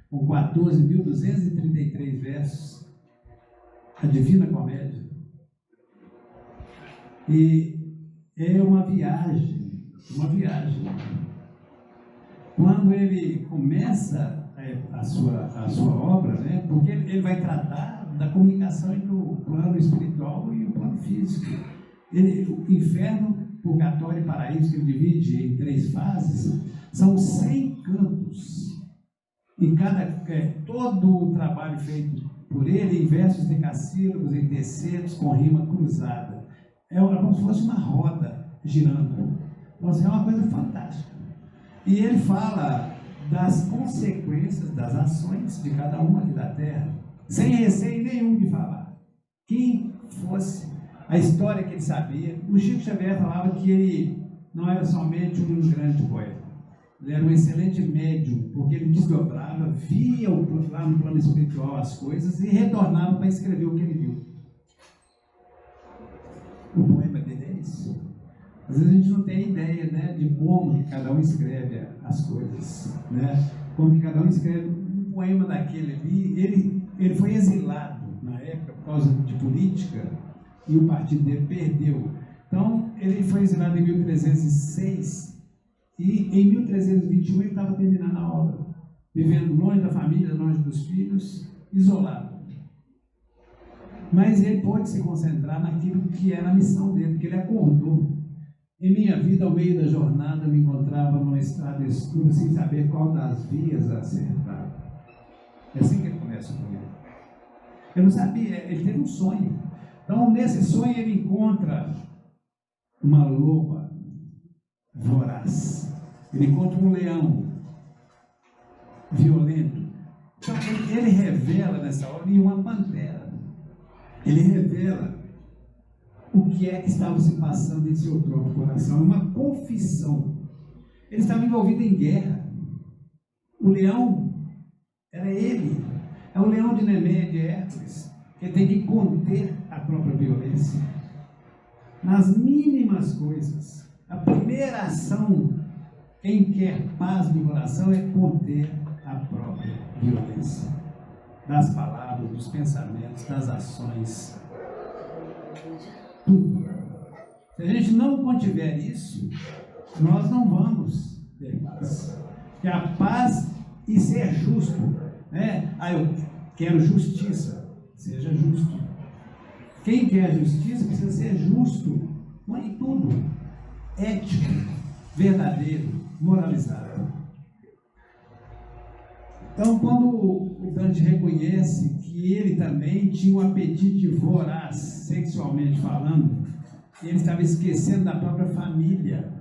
C: com 14.233 versos, a Divina Comédia. E é uma viagem. Quando ele começa a sua obra, né, porque ele vai tratar da comunicação entre o plano espiritual e o plano físico. O inferno, purgatório e paraíso, que ele divide em 3 fases, são 100 cantos. E todo o trabalho feito por ele, em versos decassílabos, em tercetos, com rima cruzada. É como se fosse uma roda girando. Então, é uma coisa fantástica. E ele fala das consequências das ações de cada um aqui da Terra, sem receio nenhum de falar. Quem fosse a história que ele sabia. O Chico Xavier falava que ele não era somente um grande poeta. Ele era um excelente médium, porque ele desdobrava, via lá no plano espiritual as coisas e retornava para escrever o que ele viu. O poema dele é isso. Às vezes a gente não tem ideia, né, de como que cada um escreve as coisas, né? Como que cada um escreve um poema daquele ali. Ele foi exilado na época por causa de política e o partido dele perdeu. Então ele foi exilado em 1306. E em 1321 ele estava terminando a obra, vivendo longe da família, longe dos filhos, isolado. Mas ele pôde se concentrar naquilo que era a missão dele, porque ele acordou. Em minha vida, ao meio da jornada, eu me encontrava numa estrada escura, sem saber qual das vias acertar. É assim que ele começa comigo. Eu não sabia, ele teve um sonho. Então, nesse sonho, ele encontra uma loba voraz. Ele encontra um leão violento. Então, ele revela nessa hora, e uma pantera. Ele revela o que é que estava se passando em seu próprio coração. Uma confissão. Ele estava envolvido em guerra. O leão era ele. É o leão de Nemé, de Hércules, que tem que conter a própria violência. Nas mínimas coisas. A primeira ação, quem quer paz no coração, é conter a própria violência. Das palavras, dos pensamentos, das ações. Tudo. Se a gente não contiver isso, nós não vamos ter paz. Que a paz e ser justo, né? Eu quero justiça, seja justo. Quem quer justiça precisa ser justo, não em tudo, ético, verdadeiro, moralizado. Então, quando o Dante reconhece que ele também tinha um apetite voraz, sexualmente falando, ele estava esquecendo da própria família.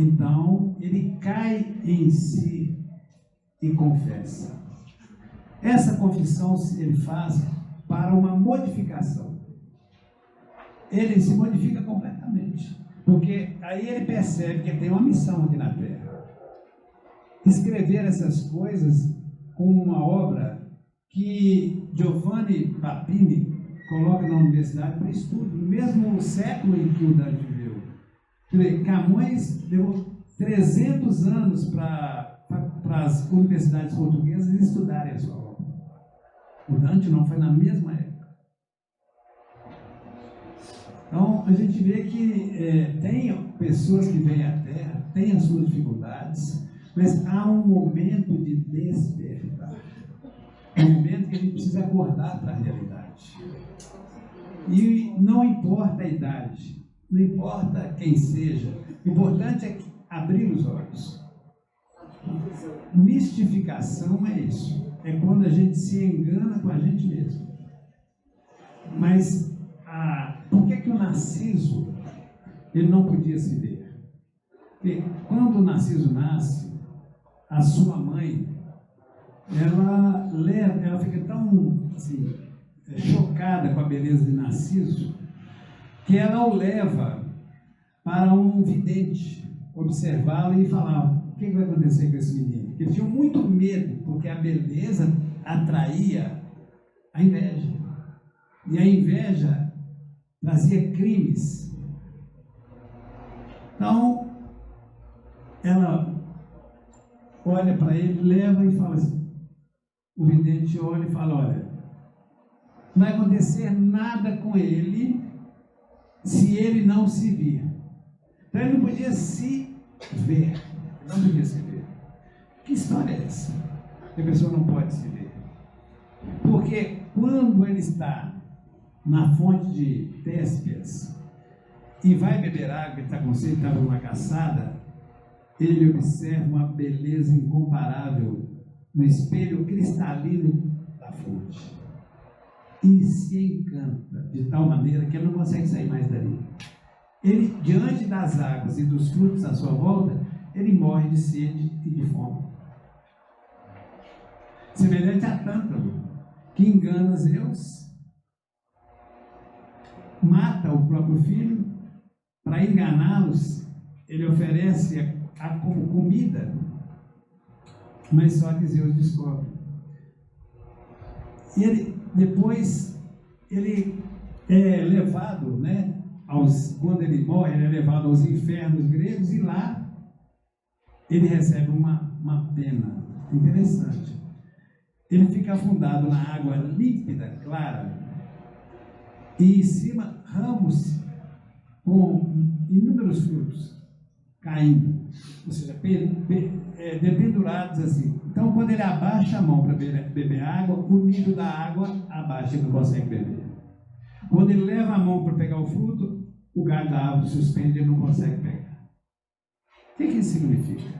C: Então, ele cai em si e confessa. Essa confissão ele faz para uma modificação. Ele se modifica completamente, porque aí ele percebe que ele tem uma missão aqui na Terra. Escrever essas coisas com uma obra que Giovanni Papini coloca na universidade para estudo, no mesmo século em que o Dante viveu. Camões deu 300 anos para as universidades portuguesas estudarem a sua obra. O Dante não, foi na mesma época. Então, a gente vê que tem pessoas que vêm à Terra, têm as suas dificuldades, mas há um momento de despertar. É um momento que a gente precisa acordar para a realidade. E não importa a idade, não importa quem seja, o importante é abrir os olhos. Mistificação é isso. É quando a gente se engana com a gente mesmo. Mas por que o Narciso ele não podia se ver? Porque quando o Narciso nasce, a sua mãe, ela fica tão assim, chocada com a beleza de Narciso, que ela o leva para um vidente observá-lo e falar: o que vai acontecer com esse menino? Porque eles tinham muito medo, porque a beleza atraía a inveja. E a inveja trazia crimes. Então, ela olha para ele, leva e fala assim, o vidente olha e fala: olha, não vai acontecer nada com ele se ele não se vir. Então ele não podia se ver, não podia se ver. Que história é essa? Que a pessoa não pode se ver. Porque quando ele está na fonte de Téspias e vai beber água, ele está com sede, está numa caçada, ele observa uma beleza incomparável no espelho cristalino da fonte e se encanta de tal maneira que ele não consegue sair mais dali. Ele, diante das águas e dos frutos à sua volta, ele morre de sede e de fome. Semelhante a Tântalo, que engana Zeus, mata o próprio filho, para enganá-los, ele oferece como comida, mas só que Zeus descobre. E depois ele é levado, né, quando ele morre, ele é levado aos infernos gregos, e lá ele recebe uma pena interessante. Ele fica afundado na água límpida, clara, e em cima ramos com inúmeros frutos. caindo, ou seja, dependurados assim. Então, quando ele abaixa a mão para beber água, o nível da água abaixa, ele não consegue beber. Quando ele leva a mão para pegar o fruto, o galho da árvore suspende e ele não consegue pegar. O que isso significa?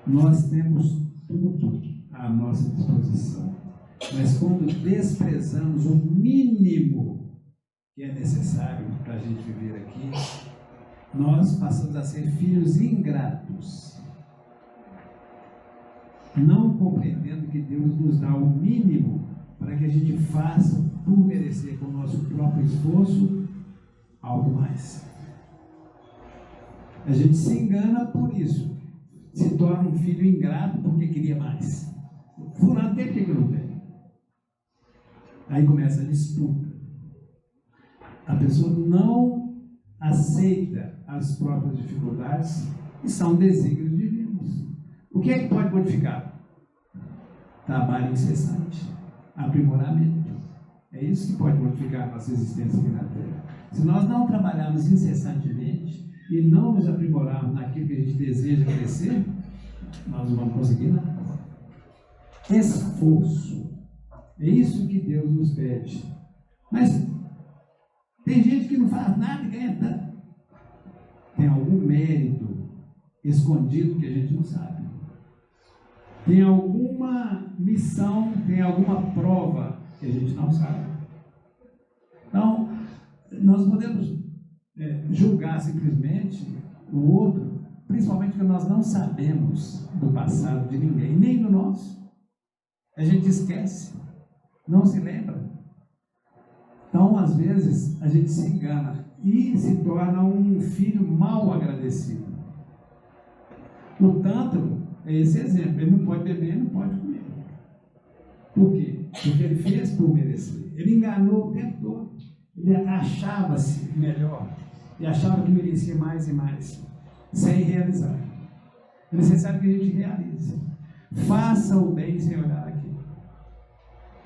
C: Nós temos tudo à nossa disposição, mas quando desprezamos o mínimo que é necessário para a gente viver aqui, nós passamos a ser filhos ingratos, não compreendendo que Deus nos dá o mínimo para que a gente faça, por merecer com o nosso próprio esforço, algo mais. A gente se engana por isso, se torna um filho ingrato porque queria mais. Fulano tem, que não tem? Aí começa a disputa. A pessoa não aceita as próprias dificuldades e são desígnios divinos. O que é que pode modificar? Trabalho incessante, aprimoramento. É isso que pode modificar a nossa existência aqui na Terra. Se nós não trabalharmos incessantemente e não nos aprimorarmos naquilo que a gente deseja crescer, nós não vamos conseguir nada. Esforço. É isso que Deus nos pede. Mas tem gente que não faz nada e ganha tanto. Tem algum mérito escondido que a gente não sabe. Tem alguma missão, tem alguma prova que a gente não sabe. Então, nós podemos julgar simplesmente o outro, principalmente porque nós não sabemos do passado de ninguém, nem do nosso. A gente esquece, não se lembra. Então, às vezes, a gente se engana e se torna um filho mal agradecido. Portanto, é esse exemplo. Ele não pode beber, não pode comer. Por quê? Porque ele fez por merecer. Ele enganou o tempo todo. Ele achava-se melhor e achava que merecia mais e mais, sem realizar. É necessário que a gente realize. Faça o bem sem olhar aqui.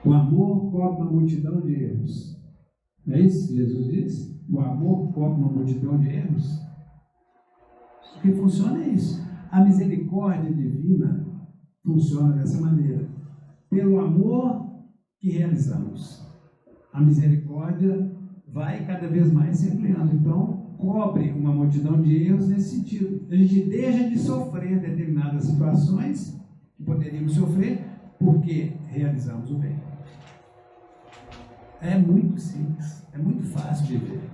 C: O amor cobre uma multidão de erros. Não é isso que Jesus disse? O amor cobre uma multidão de erros. O que funciona é isso. A misericórdia divina funciona dessa maneira. Pelo amor que realizamos, a misericórdia vai cada vez mais se ampliando. Então, cobre uma multidão de erros nesse sentido. A gente deixa de sofrer determinadas situações que poderíamos sofrer porque realizamos o bem. É muito simples, é muito fácil de ver.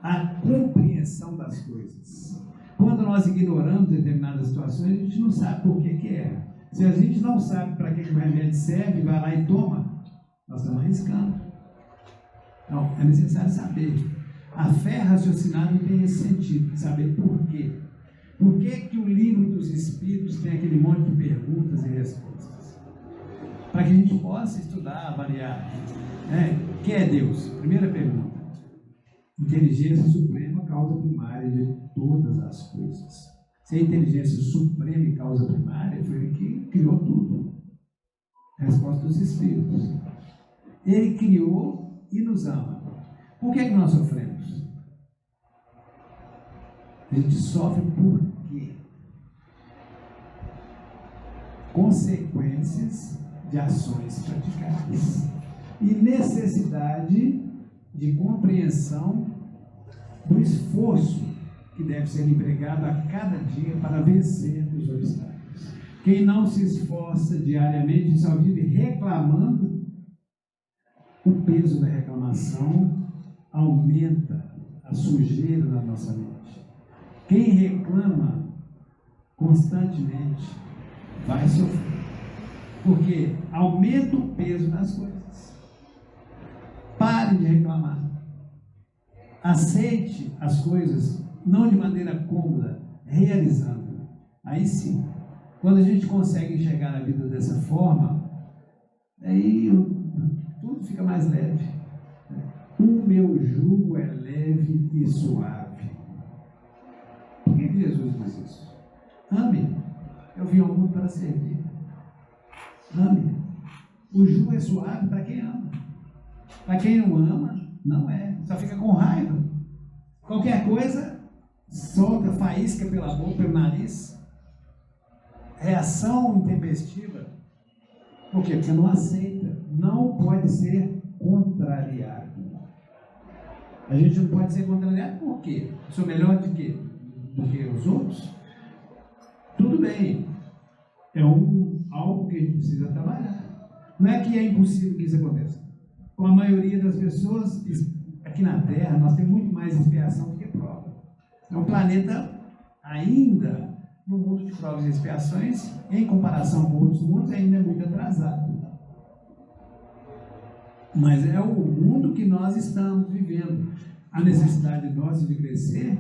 C: A compreensão das coisas. Quando nós ignoramos determinadas situações, a gente não sabe por que é. Se a gente não sabe para que o remédio serve, vai lá e toma, nós estamos arriscando. Então, é necessário saber. A fé raciocinada tem esse sentido, saber por quê. Por que o livro dos Espíritos tem aquele monte de perguntas e respostas? Para que a gente possa estudar, avaliar. O que é Deus? Primeira pergunta. Inteligência suprema, causa primária de todas as coisas. Se a inteligência suprema e causa primária, foi ele que criou tudo. Resposta dos Espíritos. Ele criou e nos ama. Por que nós sofremos? A gente sofre por quê? Consequências de ações praticadas. E necessidade de compreensão do esforço que deve ser empregado a cada dia para vencer os obstáculos. Quem não se esforça diariamente só vive reclamando, o peso da reclamação aumenta a sujeira da nossa mente. Quem reclama constantemente vai sofrer, porque aumenta o peso das coisas. Pare de reclamar. Aceite as coisas, não de maneira cômoda, realizando. Aí sim, quando a gente consegue enxergar a vida dessa forma, aí tudo fica mais leve. O meu jugo é leve e suave. Por que Jesus diz isso? Ame. Eu vim ao mundo para servir. Ame. O jugo é suave para quem ama. Para quem não ama, não é. Só fica com raiva. Qualquer coisa, solta faísca pela boca, pelo nariz, reação intempestiva. Por quê? Porque não aceita, não pode ser contrariado. A gente não pode ser contrariado por quê? Sou melhor de quê? Do que os outros? Tudo bem, é algo que a gente precisa trabalhar. Não é que é impossível que isso aconteça. Com a maioria das pessoas, aqui na Terra, nós temos muito mais expiação do que prova. É um planeta ainda, no mundo de provas e expiações, em comparação com outros mundos, ainda é muito atrasado. Mas é o mundo que nós estamos vivendo. A necessidade nossa de crescer,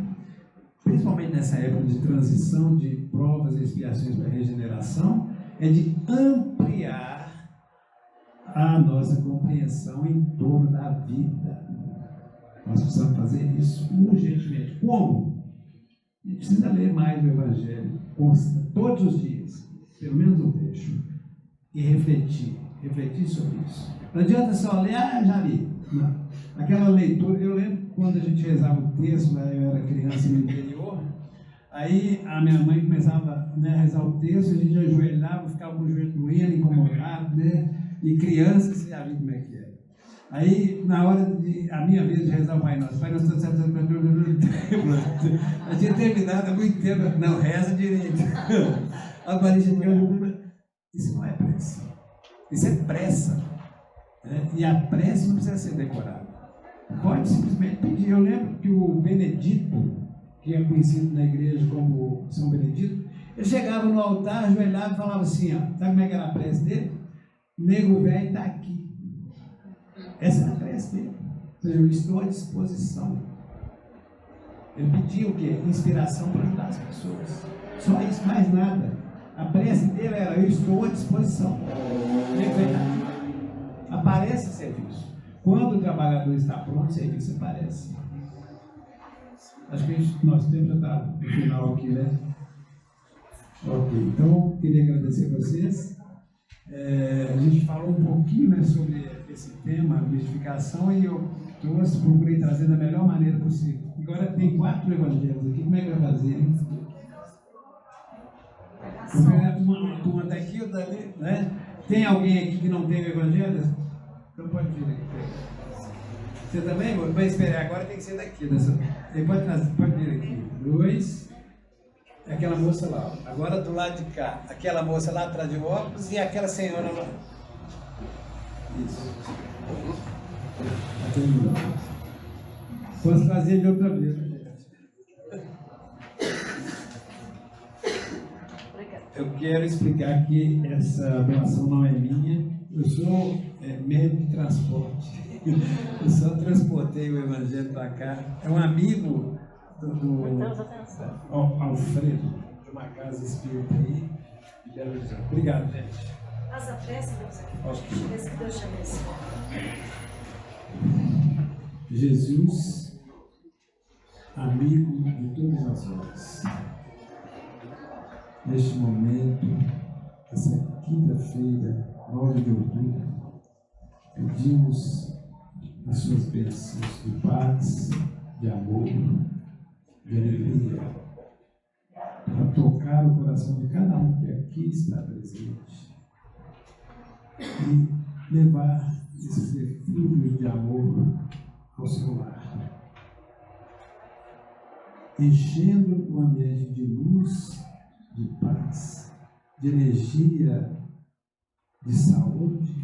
C: principalmente nessa época de transição de provas e expiações para regeneração, é de ampliar a nossa compreensão em torno da vida. Nós precisamos fazer isso urgentemente. Como? A gente precisa ler mais o Evangelho, todos os dias, pelo menos um trecho, e refletir sobre isso. Não adianta só ler, já li. Não. Aquela leitura, eu lembro quando a gente rezava o texto, eu era criança no interior, aí a minha mãe começava a rezar o texto, a gente ajoelhava, ficava com o joelho doendo, incomodado, e criança, você já viu como é que é. Aí, na hora a minha vez de rezar o Pai Nosso, eu tinha terminado há muito tempo, não, reza direito. A Maria, isso não é pressa, isso é pressa. E a prece não precisa ser decorada. Pode simplesmente pedir. Eu lembro que o Benedito, que é conhecido na igreja como São Benedito, ele chegava no altar, ajoelhava e falava assim, ó, sabe como é que era a prece dele? Nego velho está aqui. Essa era a prece dele. Ou seja, eu estou à disposição. Ele pedia o quê? Inspiração para ajudar as pessoas. Só isso, mais nada. A prece dele era, eu estou à disposição. Nego velho está aqui. Aparece serviço. Quando o trabalhador está pronto, o serviço aparece. Acho que nosso tempo já está no final aqui, né? Ok, então queria agradecer a vocês. A gente falou um pouquinho, né, sobre esse tema, a mistificação, e eu procurei trazer da melhor maneira possível. Agora tem 4 evangelhos aqui, como é que vai fazer, hein? Uma turma está aqui, outra ali, né? Tem alguém aqui que não tem o evangelho? Então pode vir aqui. Você também? Vai esperar, agora tem que ser daqui. Pode vir aqui. 2. Aquela moça lá. Agora do lado de cá. Aquela moça lá atrás de óculos e aquela senhora lá. Isso. Posso fazer de outra vez. Eu quero explicar que essa doação não é minha. Eu sou médico de transporte. Eu só transportei o evangelho para cá. É um amigo do Alfredo, de uma casa espírita aí. Obrigado, gente.
A: Faz a prece, Deus aqui. Prece que Deus te abençoe.
C: Jesus, amigo de todos nós outros. Neste momento, essa quinta-feira, 9 de outubro, pedimos as suas bênçãos de paz, de amor, de alegria, para tocar o coração de cada um que aqui está presente e levar esses refúgios de amor ao seu lar, enchendo o ambiente de luz, de paz, de energia, de saúde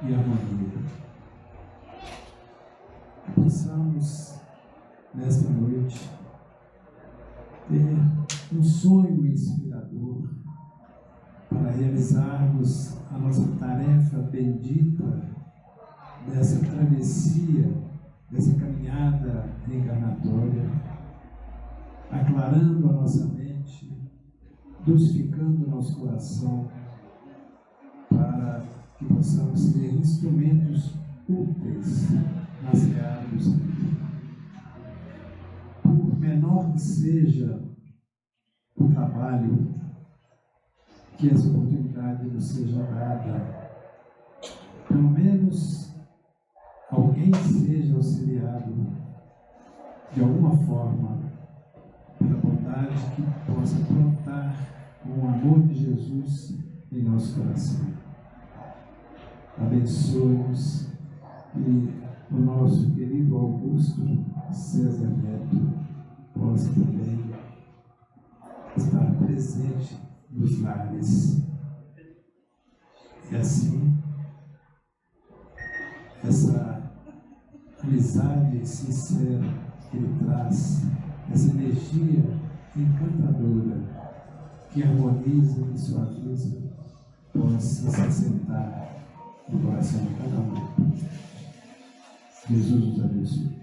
C: e harmonia. Possamos, nesta noite, ter um sonho inspirador para realizarmos a nossa tarefa bendita dessa travessia, dessa caminhada reencarnatória, aclarando a nossa mente, dulcificando o nosso coração, para que possamos ser instrumentos úteis nas searas. Por menor que seja o trabalho, que essa oportunidade nos seja dada, pelo menos alguém seja auxiliado de alguma forma pela bondade que possa brotar com o amor de Jesus em nosso coração. Abençoe-nos e o nosso querido Augusto César Neto possa também estar presente nos lares. E assim, essa amizade sincera que ele traz, essa energia encantadora que harmoniza e suaviza, possa se assentar no coração de cada um. Jesus os abençoe.